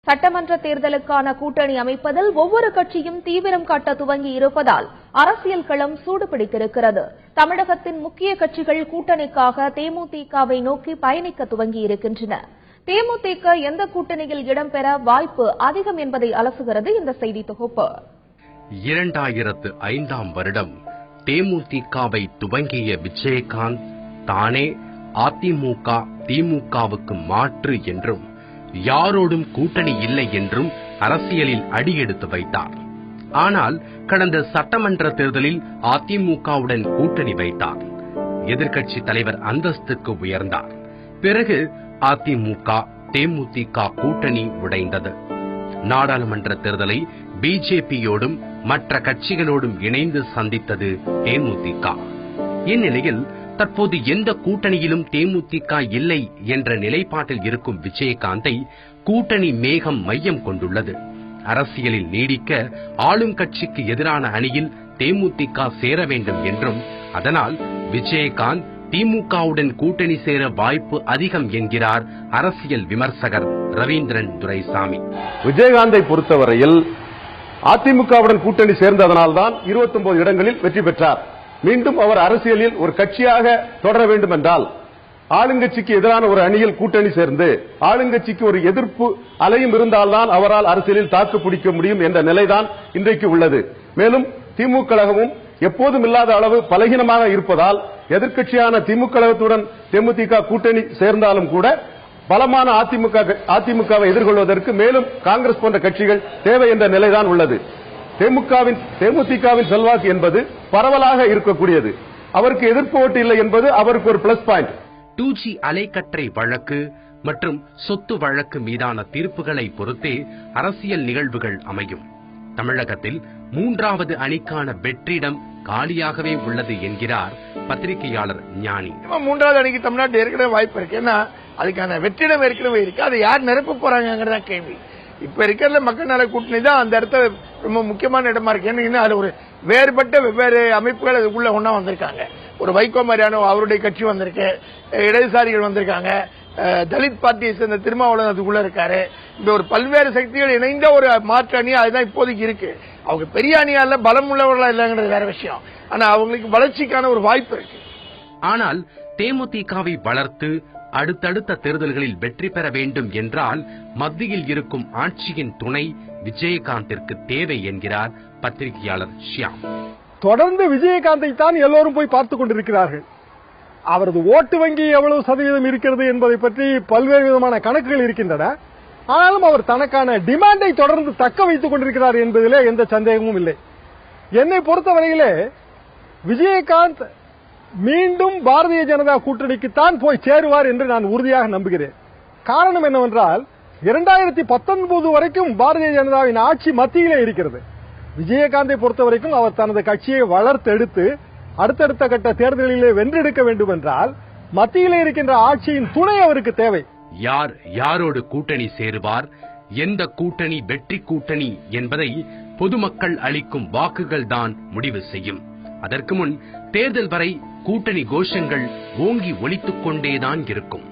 சட்டமன்ற தேர்தலுக்கான கூட்டணி அமைப்பதில் ஒவ்வொரு கட்சியும் தீவிரம் காட்ட துவங்கி இருப்பதால் அரசியல் களம் சூடுபிடித்திருக்கிறது. தமிழகத்தின் முக்கிய கட்சிகள் கூட்டணிக்காக தேமுதிகவை நோக்கி பயணிக்க துவங்கி இருக்கின்றன. தேமுதிக எந்த கூட்டணியில் இடம்பெற வாய்ப்பு அதிகம் என்பதை அலசுகிறது இந்த செய்தி தொகுப்பு. 2005ஆம் வருடம் தேமுதிகவை துவங்கிய விஜயகாந்த் தானே அதிமுக திமுகவுக்கு மாற்று என்றும் யாரோடும் கூட்டணி இல்லை என்றும் அரசியலில் அடியெடுத்து வைத்தார். ஆனால் கடந்த சட்டமன்ற தேர்தலில் அதிமுகவுடன் கூட்டணி வைத்தார். எதிர்க்கட்சி தலைவர் அந்தஸ்துக்கு உயர்ந்தார். பிறகு அதிமுக தேமுதிக கூட்டணி உடைந்தது. நாடாளுமன்ற தேர்தலை பிஜேபியோடும் மற்ற கட்சிகளோடும் இணைந்து சந்தித்தது தேமுதிக. இந்நிலையில் தற்போது எந்த கூட்டணியிலும் தேமுதிக இல்லை என்ற நிலைப்பாட்டில் இருக்கும் விஜயகாந்தை கூட்டணி மேகம் மையம் கொண்டுள்ளது. அரசியலில் நீடிக்க ஆளும் கட்சிக்கு எதிரான அணியில் தேமுதிக சேர வேண்டும் என்றும் அதனால் விஜயகாந்த் திமுகவுடன் கூட்டணி சேர வாய்ப்பு அதிகம் என்கிறார் அரசியல் விமர்சகர் ரவீந்திரன் துரைசாமி. விஜயகாந்தை பொறுத்தவரையில் அதிமுகவுடன் கூட்டணி சேர்ந்ததனால்தான் 29 இடங்களில் வெற்றி பெற்றார். மீண்டும் அவர் அரசியலில் ஒரு கட்சியாக தொடர வேண்டும் என்றால் ஆளுங்கட்சிக்கு எதிரான ஒரு அணியில் கூட்டணி சேர்ந்து ஆளுங்கட்சிக்கு ஒரு எதிர்ப்பு அலையும் இருந்தால்தான் அவரால் அரசியலில் தாக்கு பிடிக்க முடியும் என்ற நிலைதான் இன்றைக்கு உள்ளது. மேலும் திமுக கழகமும் எப்போதும் இல்லாத அளவு பலகீனமாக இருப்பதால் எதிர்க்கட்சியான திமுக கழகத்துடன் தேமுதிக கூட்டணி சேர்ந்தாலும் கூட பலமான அதிமுகவை எதிர்கொள்வதற்கு மேலும் காங்கிரஸ் போன்ற கட்சிகள் தேவை என்ற நிலைதான் உள்ளது. தேமுதிகவின் செல்வாக்கு என்பது பரவலாக இருக்கக்கூடியது. அவருக்கு எதிர்ப்பு ஓட்டு இல்லை என்பது அவருக்கு ஒரு பிளஸ் பாயிண்ட். 2G அலைக்கற்றை வழக்கு மற்றும் சொத்து வழக்கு மீதான தீர்ப்புகளை பொறுத்தே அரசியல் நிகழ்வுகள் அமையும். தமிழகத்தில் 3வது அணிக்கான வெற்றிடம் காலியாகவே உள்ளது என்கிறார் பத்திரிகையாளர் ஞானி. 3வது அணிக்கு தமிழ்நாட்டில் ஏற்கனவே வாய்ப்பு இருக்கு. ஏன்னா அதுக்கான வெற்றிடம் ஏற்கனவே இருக்கு. அதை யார் நிரப்ப போறாங்கிறதா கேள்வி. இப்ப இருக்கிற மக்கள் நல கூட்டணி தான் அந்த இடத்துல ரொம்ப முக்கியமான இடமா இருக்கு. ஏன்னா அது ஒரு வேறுபட்ட வெவ்வேறு அமைப்புகள் அதுக்குள்ள ஒன்னா வந்திருக்காங்க. ஒரு வைகோ மாதிரியான அவருடைய கட்சி வந்திருக்கு, இடதுசாரிகள் வந்திருக்காங்க, தலித் பார்ட்டியை சேர்ந்த திருமாவளவன் அதுக்குள்ள இருக்காரு. இந்த ஒரு பல்வேறு சக்திகள் இணைந்த ஒரு மாற்று அணி அதுதான் இப்போதைக்கு இருக்கு. அவங்க பெரிய அணியா இல்ல, பலம் உள்ளவர்களா இல்லங்கிறது வேற விஷயம். ஆனா அவங்களுக்கு வளர்ச்சிக்கான ஒரு வாய்ப்பு இருக்கு. ஆனால் தேமுதிகவை வளர்த்து அடுத்தடுத்த தேர்தல்களில் வெற்றி பெற வேண்டும் என்றால் மத்தியில் இருக்கும் ஆட்சியின் துணை விஜயகாந்திற்கு தேவை என்கிறார் பத்திரிகையாளர் ஷியாம். தொடர்ந்து விஜயகாந்தை தான் எல்லோரும் போய் பார்த்துக் கொண்டிருக்கிறார்கள். அவரது ஓட்டு வங்கி எவ்வளவு சதவீதம் இருக்கிறது என்பதை பற்றி பல்வேறு விதமான கணக்குகள் இருக்கின்றன. ஆனாலும் அவர் தனக்கான டிமாண்டை தொடர்ந்து தக்க வைத்துக் கொண்டிருக்கிறார் என்பதிலே எந்த சந்தேகமும் இல்லை. என்னை பொறுத்தவரையிலே விஜயகாந்த் மீண்டும் பாரதிய ஜனதா கூட்டணிக்குத்தான் போய் சேருவார் என்று நான் உறுதியாக நம்புகிறேன். காரணம் என்னவென்றால் 2019 வரைக்கும் பாரதிய ஜனதாவின் ஆட்சி மத்தியிலே இருக்கிறது. விஜயகாந்தை பொறுத்தவரைக்கும் அவர் தனது கட்சியை வளர்த்தெடுத்து அடுத்தடுத்த கட்ட தேர்தலிலே வென்றெடுக்க வேண்டும் என்றால் மத்தியிலே இருக்கின்ற ஆட்சியின் துணை அவருக்கு தேவை. யார் யாரோடு கூட்டணி சேருவார், எந்த கூட்டணி வெற்றி கூட்டணி என்பதை பொதுமக்கள் அளிக்கும் வாக்குகள் தான் முடிவு செய்யும். அதற்கு முன் தேர்தல் வரை கூட்டணி கோஷங்கள் ஓங்கி ஒலித்துக் கொண்டேதான் இருக்கும்.